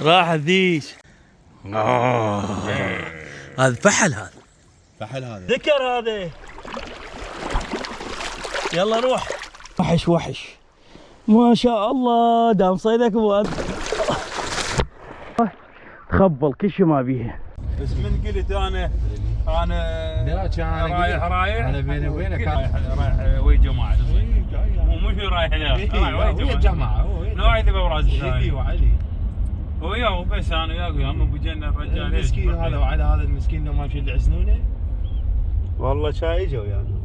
راح الذيش. هذا فحل، هذا فحل، هذا ذكر هذا. يلا روح. وحش ما شاء الله. دام صيدك ابو تخبل كل شيء ما بيه. بس من قلت انا رايح انا بيني وبينك رايح ويا جماعه الصيد، ومش رايح لا رايح ويا جماعه نوعي ذبح براس هدي وعلي وياه بس انا وياك يا ابو جنة الرجال المسكين هذا وعلى هذا المسكين لو ما في اللي يعزنونه. والله كان يجوا يعني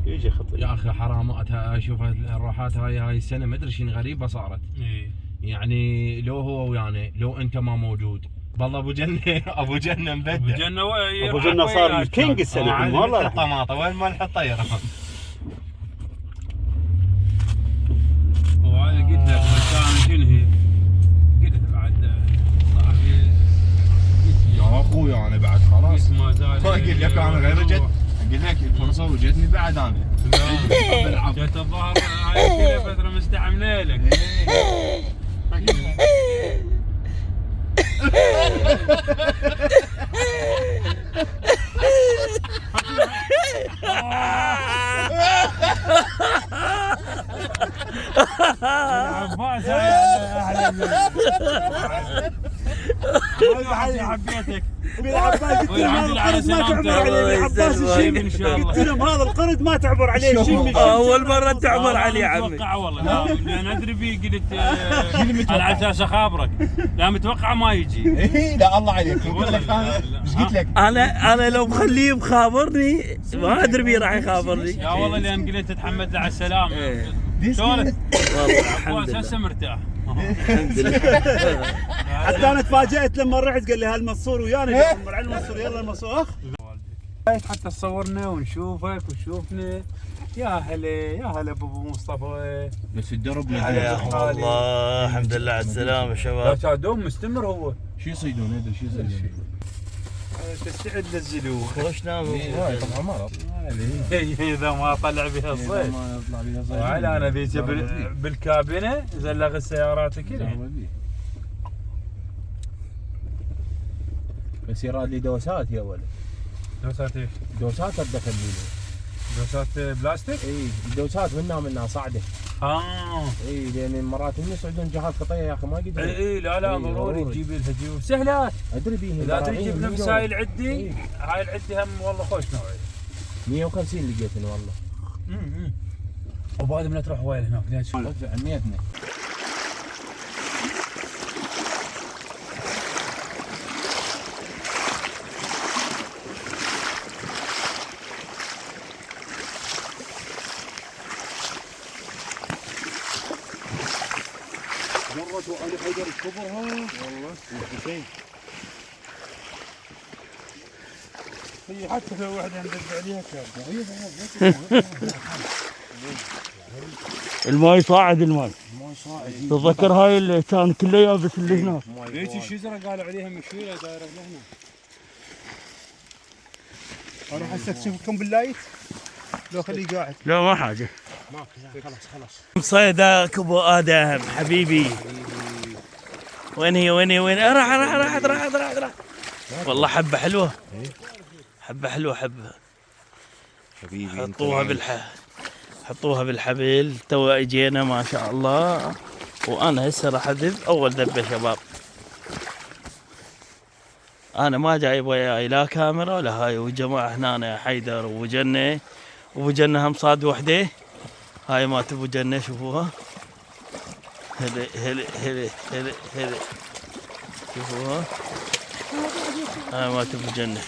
يجي خطير يا اخي حرامات. اشوف الروحات هاي السنه ما ادري شنو غريبه صارت. يعني لو هو ويانا لو انت ما موجود والله ابو جنه ابو جنه مبدع. ابو جنه صار الكينج السنه والله. طماطه وين ما نحط طيره. وهذا قلت لك مكان شنو هي؟ قلت بعد صاحبي يا اخوي انا بعد خلاص ما زال ما اقول لك انا غير جد. اقول لك الفرصه وجتني بعد انا. جت الظهر هاي كلها فتره مستعمله لك. العباس حبيتك بالعباس قلت لهم هذا القرد ما تعبر عليه. العباس الشيم ان شاء الله. قلت لهم هذا القرد ما تعبر عليه. شيم اول مره تعبر عليه يا عمي. اتوقع والله لان ادري فيه قلت انا على اساس اخابرك. لا متوقع ما يجي. لا الله عليك. قلت لك انا ايش قلت لك؟ انا لو مخليه مخابرني ما ادري بيه راح يخابرني. يا والله لان قلت تتحمد له على السلامه. شلونك؟ والله الحمد لله. هسه مرتاح. الحمد لله. حتى انا تفاجأت لما رحت قال لي هالمنصور ويانا. على المنصور يلا المنصور اخ حتى صورنا ونشوفك وشوفنا. يا هلا ابو مصطفى. بس الدرب حياكم الله. الحمد لله على السلامه شباب. لا دوم مستمر هو. شو يصيدون؟ ادري شو يصيدون. تستعد للزلوه. خوش نام. طبعا ما اذا ما طلع بها الصيد. ما يطلع بها صيد. وعلى انا بيجي بالكابينه زلغ السيارات كلها. بس يراد لي دوسات يا ولد. دوسات ايش؟ دوسات الدخل لي. دوسات بلاستيك؟ اي دوسات منها صاعده. اي لان مرات يصعدون جهات خطيه يا اخي ما قدروا. اي لا ضروري تجيب لها جيوب سهلات. ادري بيه. لا تجيب نفس هاي العدي. هاي العدي هم والله خوش نوعي. 150 لقيتني والله. وبعد ما تروح وين هناك ليش؟ ادفع 100. جرت وعلي حيدر كبرها والله شيء. هي حتى لو واحد ندق عليها كان. الماي صاعد. الماي تتذكر هاي اللي كان كله يابس اللي هناك. هيك الشجره قالوا عليها مشويه دايره لهنا. اروح هسه اشوفكم باللايت لو خليه قاعد. لا ما حاجه. خلاص. صيدك ابو ادم حبيبي. وين هي؟ راح. والله حبه حلوه. حبه حبيبي. حطوها بالحبل. تو اجينا ما شاء الله. وانا هسه راح اذب اول ذبه شباب. انا ما جايب وياي لا كاميرا ولا هاي. والجماعه هنا حيدر وجنه. ابو جنه هم صاد وحده. هاي مات ابو جنه شوفوها. هلا شوفوها. هاي مات ابو جنه.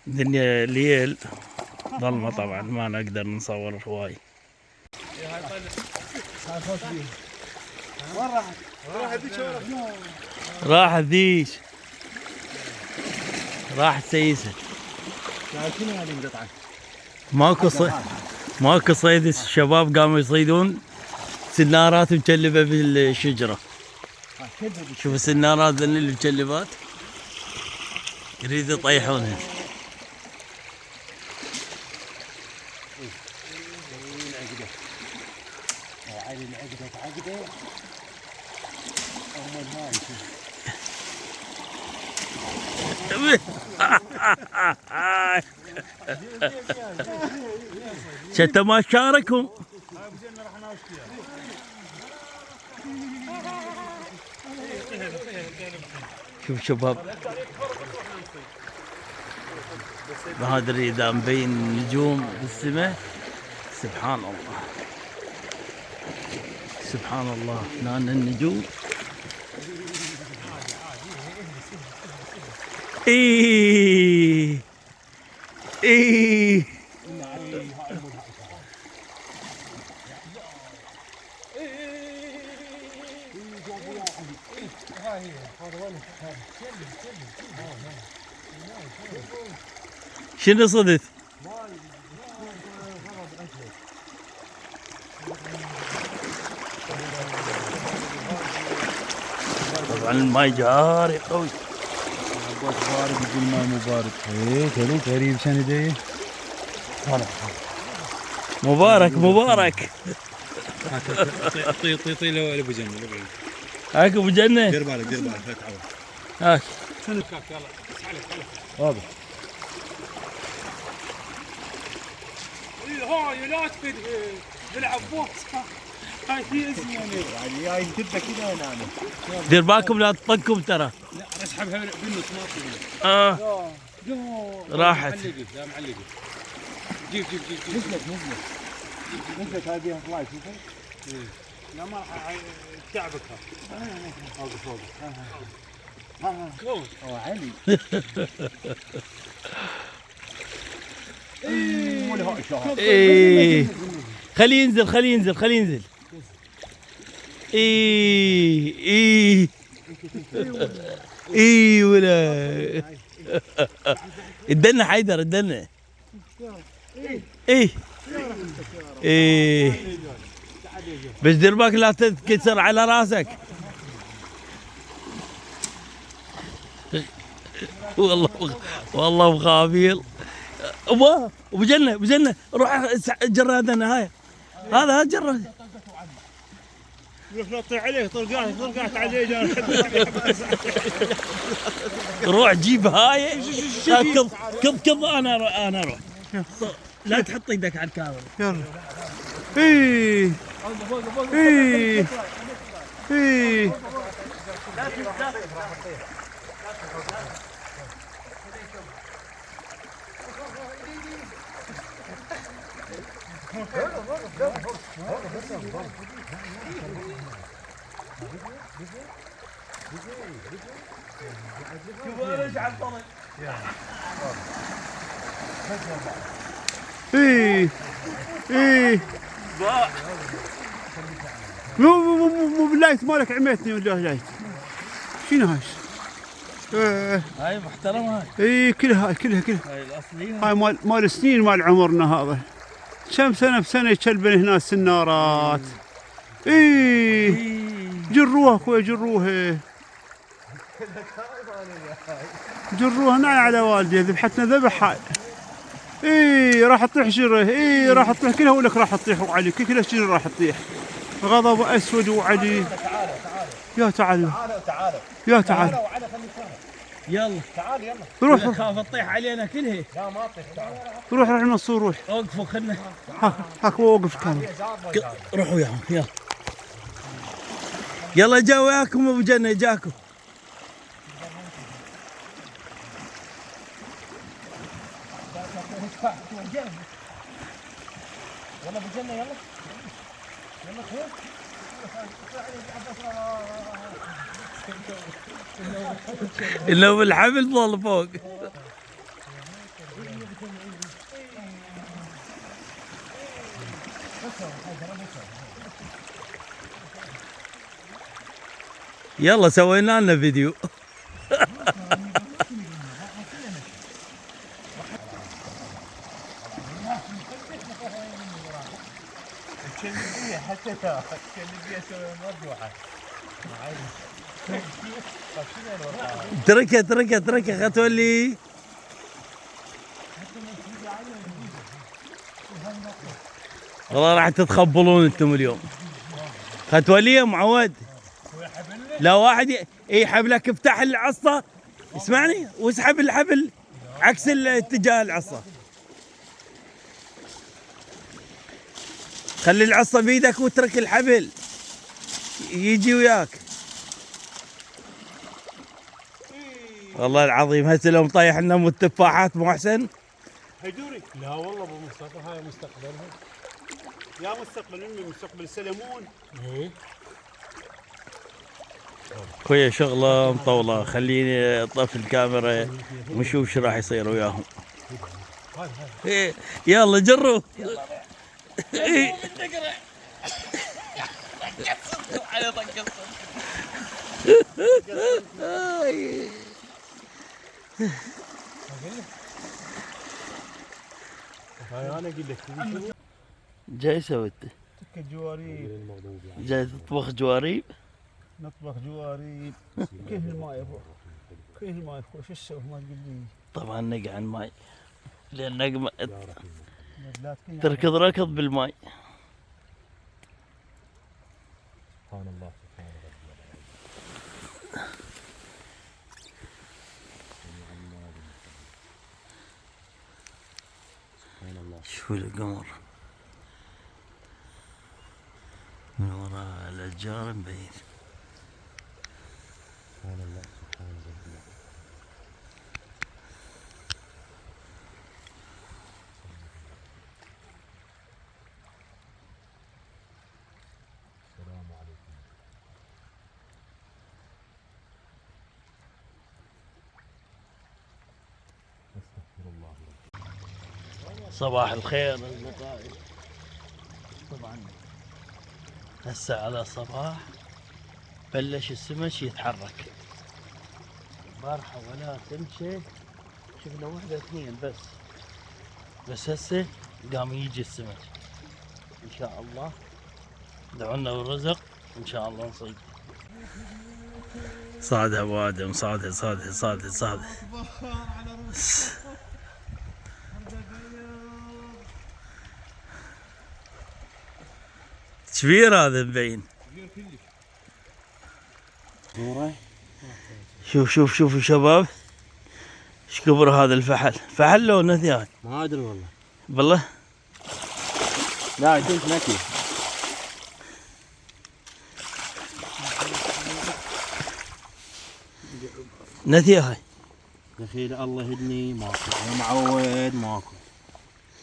الدنيا ليل ظلمه طبعا ما نقدر نصور هواي. راح الذيش. راح السيسه. ماكو صيد. الشباب قاموا يصيدون سنارات مكلبه بالشجره. شوف السنارات ذني المكلبات يريدوا يطيحونها. عادي العقد شتا ما شاركهم. شوف شباب، ما ادري اذا مبين نجوم بالسماء. سبحان الله سبحان الله، هنا النجوم. ايه ايه شنو صدت؟ طبعا الماي جاري قوي. بارد يقول ما مو بارد. ايه تلو قريب سندي. مبارك مبارك. طي له ابو جنه. هاك ابو جنه. دير بالك لا تعود. هاك يلا اسحلك. واضح. هاي لا تفيد تلعب بوكس. هاي في اسم يعني جاي تبدا كذا هنا. دير بالكم لا تطقكم ترى. لا اسحبها بالنص ما تفيد. راحت. لا معلقه. جيب نزلت هذه طلعت شوفها. لا ما راح تعبك. اوقف. كون علي. ايه خليه ينزل ايه ولا الدنة حيدر الدنة. ايه بس دير بالك لا تتكسر على راسك. والله مخابيل. ابو جنة روح جرادنا هاي. هذا جراد. لا تطيح عليه طرقعت عليه. روح جيب هاي. كب انا اروح. لا تحط ايدك على الكاميرا. يلا. ايه مو باللايت مالك عميتني ولا لايت. شنو هاي؟ هاي محترمة هاي. اي كلها هاي الاصلية. هاي مال سنين مال عمرنا هذا. كم سنة بسنة يشلبن هنا السنارات. جروها اخوي جروها هنا على والدي ذبحتنا ذبح هاي. راح تطيح شره. راح تطيح كلها ولك راح تطيح وعلي كلها شجر راح تطيح. غضب اسود وعلي. يا تعال يلا روح خاف تطيح علينا كلها. لا ما اطيح. روح المنصور روح. اوقفوا خلنا. هاك وقف الكاميرا. روحوا وياهم يلا جا وياكم ابو جنة جاكم. يلا ابو جنه يلا انه بالحبل ظل فوق. يلا سوينا لنا فيديو. تركها خلتولي. والله راح تتخبلون انتم اليوم. خلتولي يا معود. لا واحد حبلك افتح العصا اسمعني واسحب الحبل عكس الاتجاه العصا. خلي العصا بيدك واترك الحبل يجي وياك. والله العظيم هسه لو مطيح لنا ام التفاحات مو احسن؟ هيدوري لا والله ابو مصطفى هاي مستقبلها. يا مستقبل امي مستقبل سلمون. خويا شغله مطوله، خليني اطفي الكاميرا ونشوف شو راح يصير وياهم. إيه، يلا جروا. إيه. هاي انا اقول لك جاي سويت تك جواريب. جاي تطبخ جواريب. نطبخ جواريب. كيف الماء يا ابو؟ كيف الماء يا اخوي؟ شو اسوي ما تقول لي؟ طبعا نقع الماي لان لا تركض ركض بالماي. سبحان الله سبحان الله. شوفوا القمر من وراء الاشجار مبين. سبحان الله سبحان الله. السلام عليكم. استغفر الله. صباح الخير أصدقائي. طبعا هسه على الصباح بلش السمك يتحرك. البارحة ولا تمشي شفنا واحدة اثنين بس هسه قام يجي السمك ان شاء الله. دعونا بالرزق ان شاء الله نصيد. صاد ابو ادم صاد. كبير هذا مبين. شوف شباب ايش كبر هذا الفحل. فحل لو نثيان ما ادري والله. بالله لا كنت نكي. نثيه هاي. دخيل الله يهدني ماكو. انا معود ماكو.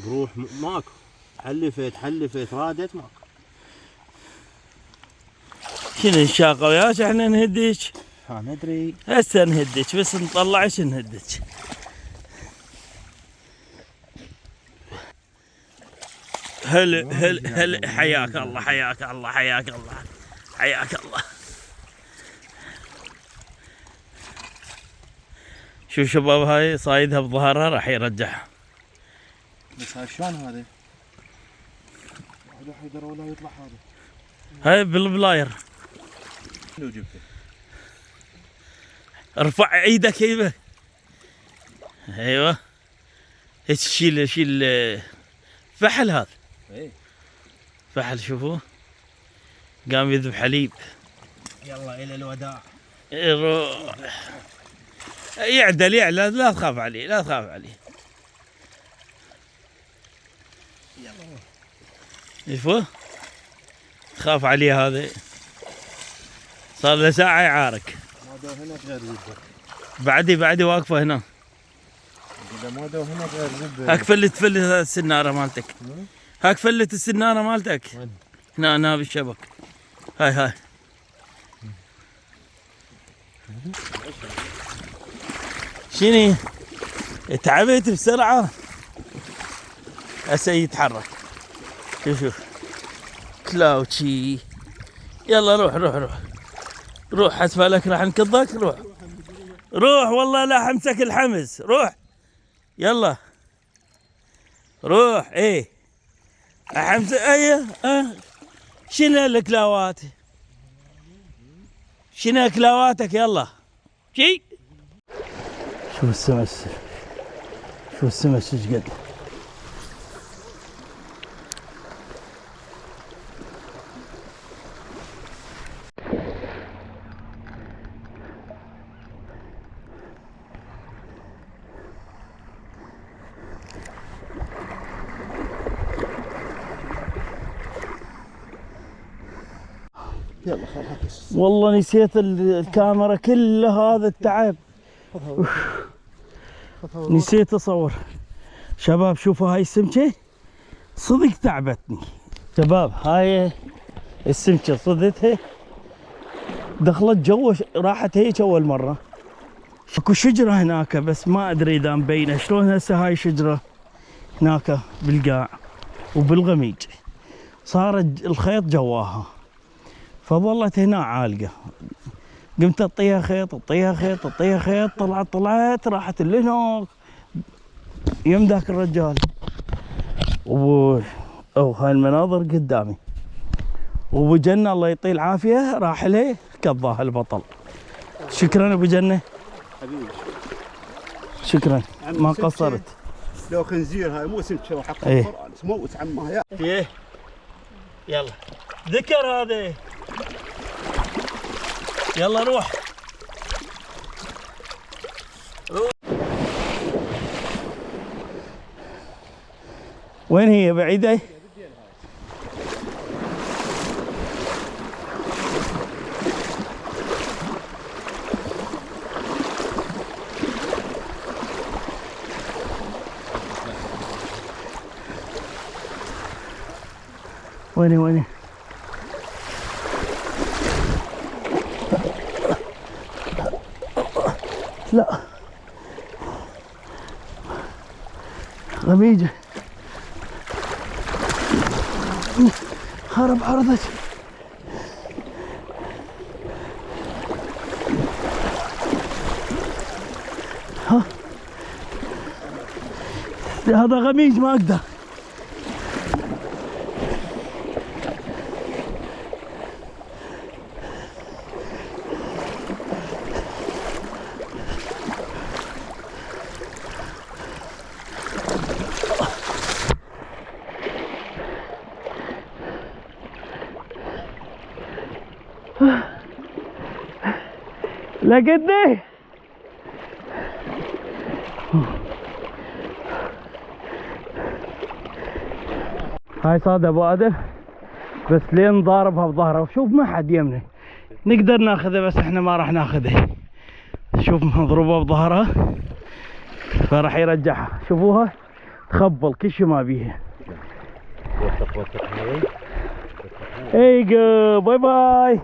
بروح ماكو. حلفت رادت ماكو. شنو الشاقه وياك احنا نهديك؟ ما ادري. هسه نهديك بس نطلعش نهديك. هل حياك الله. شوف شباب هاي صايدها بظهرها راح يرجعها. بس هاي شلون هذا؟ واحد يقدر ولا يطلع هذا. هاي بالبلاير. لو جبته. ارفع ايدك ايوه. هيك شيل فحل هذا. ايه فحل شوفوه قام يذبح حليب. يلا الى الوداع. يروح يعدل لا تخاف عليه شوفوه تخاف عليه هذا صار له ساعة يعارك. ما دو هنا غير زبده. بعدي واقفة هنا. اذا ما دو هنا غير زبده. هاك فلت السنارة مالتك. هاك فلت السنارة مالتك. وين؟ هنا بالشبك. هاي شنو تعبت بسرعة. هسه يتحرك. شوف كلاوتشي. يلا روح حسب لك راح نكضك. روح والله لا حمسك الحمس. روح يلا روح. ايه احمس. ايه شنو الكلاوات؟ شنو كلاواتك؟ يلا شي. شوف السمك ايش قد. يلا خلاص. والله نسيت الكاميرا كل هذا التعب. نسيت اصور. شباب شوفوا هاي السمكة صدق تعبتني. شباب هاي السمكة صدتها دخلت جوا راحت هيك اول مرة. اكو شجرة هناك بس ما ادري اذا مبينة شلون هسه هاي شجرة هناك بالقاع وبالغميج صار الخيط جواها فظلت هنا عالقة. قمت اطيها خيط اطيها خيط اطيها خيط طلعت راحت لهناك يم ذاك الرجال. او هاي المناظر قدامي. وابو جنة الله يعطيه العافية راح له كضاها البطل. شكرا ابو جنة حبيبي شكرا ما قصرت. لو خنزير هاي مو سمكه وحق ايه. القران سموت عمها يا ايه يلا ذكر هذا. يلا روح. وين هي بعيدة؟ وين لا غميجة خرب عرضت. ها هذا غميج ما اقدر. لقيتني. هاي صاد ابو ادم بس لين ضاربها بظهره وشوف ما حد يمني. نقدر ناخذه بس احنا ما راح ناخذه. شوف مضروبه بظهرها فراح يرجعها. شوفوها تخبل كل شيء ما بيها. اي جو باي باي.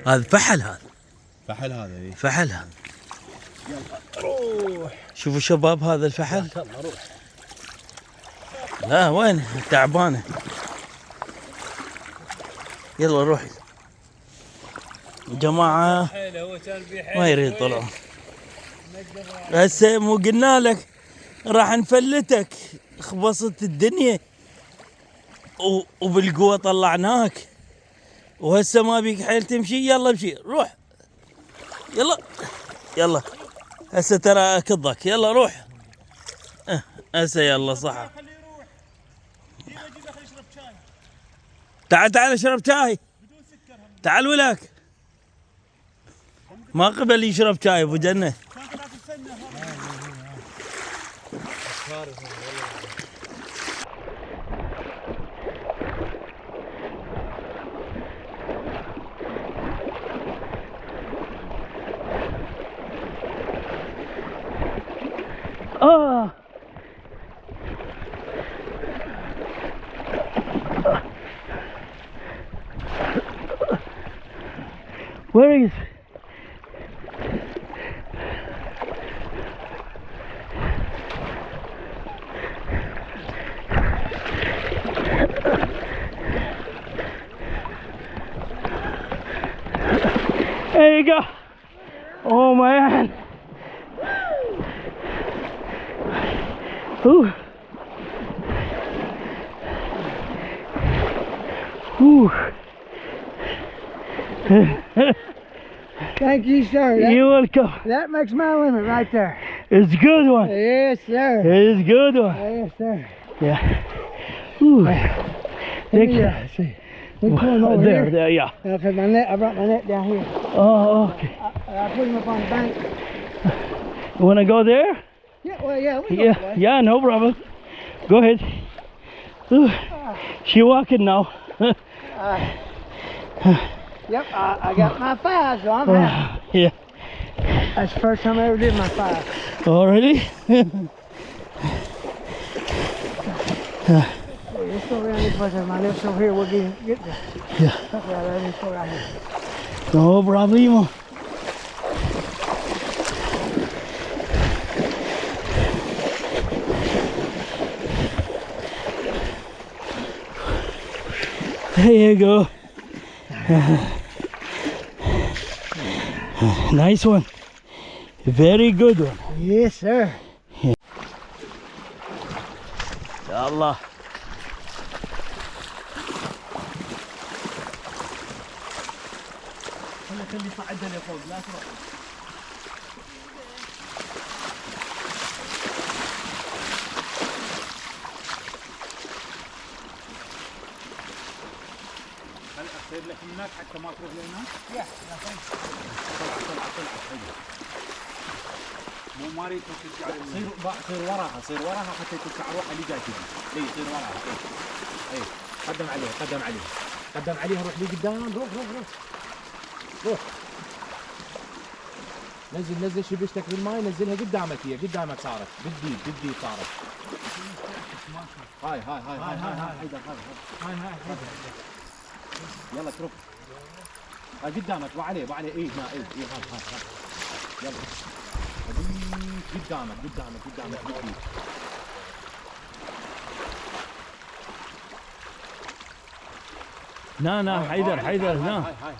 هذا فحل. هذا فحل هذا ايه. فحل هذا. روح شوفوا شباب هذا الفحل. روح. لا وين تعبانه. يلا روحي جماعه ما يريد طلعوا. هسه مو قلنا لك راح نفلتك خبصت الدنيا وبالقوه طلعناك وهسه ما بيك حيل تمشي. يلا امشي روح يلا هسه ترى اكضك. يلا روح هسه يلا صح. تعال اشرب شاي. تعال ولاك ما قبل يشرب شاي ابو جنة. Where is? There you go. Oh man. Ooh. Ooh. Thank you, sir. You're welcome. That makes my limit right there. It's a good one. Yes, sir. It's a good one. Yes, sir. Yeah. Ooh. Let me see. Let me pull him over There, here. yeah. Because my net, I brought my net down here. Oh, okay. I put him up on the bank. You want to go there? Yeah, well, yeah, we go Yeah, for that. yeah, no problem. Go ahead. She walking now. Yep, I got my 5, so I'm happy. Yeah. That's the first time I ever did my 5. Already? Let's go around this place. My lips over here. We'll get the Yeah. stuff out of there. Let's go right here. No problemo. There you go. Nice one. Very good one. Yes, sir. يا الله. خلي صعدها لفوق لا تروح. هل اصير لك هناك حتى ما تروح لهناك؟ مو ما اريد ترجع صير وراها حتى ترجع روحها اللي جاي تجي. اي صير وراها. اي قدم عليها روح لي قدام. روح. نزل شبشتك بالماء نزلها قدامك هي قدامك صارت بالديب صارت. هاي حيدر هاي يلا تروح. قدامك وعليه ايه هنا ايه هاي يلا قدامك بالديب. هنا حيدر هنا. هاي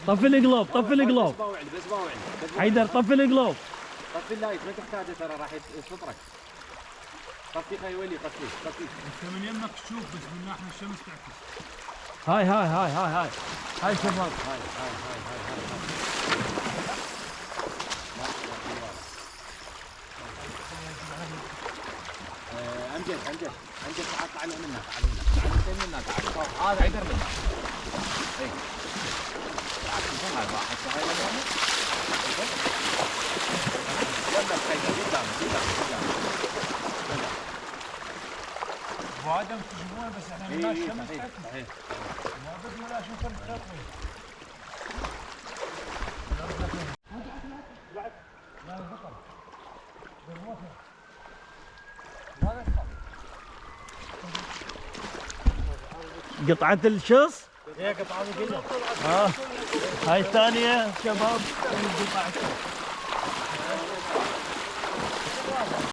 طفي القلوب بس باوعلي حيدر طفي القلوب. طفي اللايت ما تحتاجه ترى راح يفطرك. طفي خلي ولي طفي. انت من يمك تشوف بس من ناحيه الشمس تعكس. هاي شباب. هاي امجد تعال منها تعال هذا عيدر منها. اي تعال هاي راحت هاي يلا الحيدر قدامك وهذا تشوفونه بس احنا من ناحيه الشمس تعكس. ما بدي ولا اشوف الخطوه. قطعة الشص. هي قطعه كلها. هاي الثانية شباب. قطعة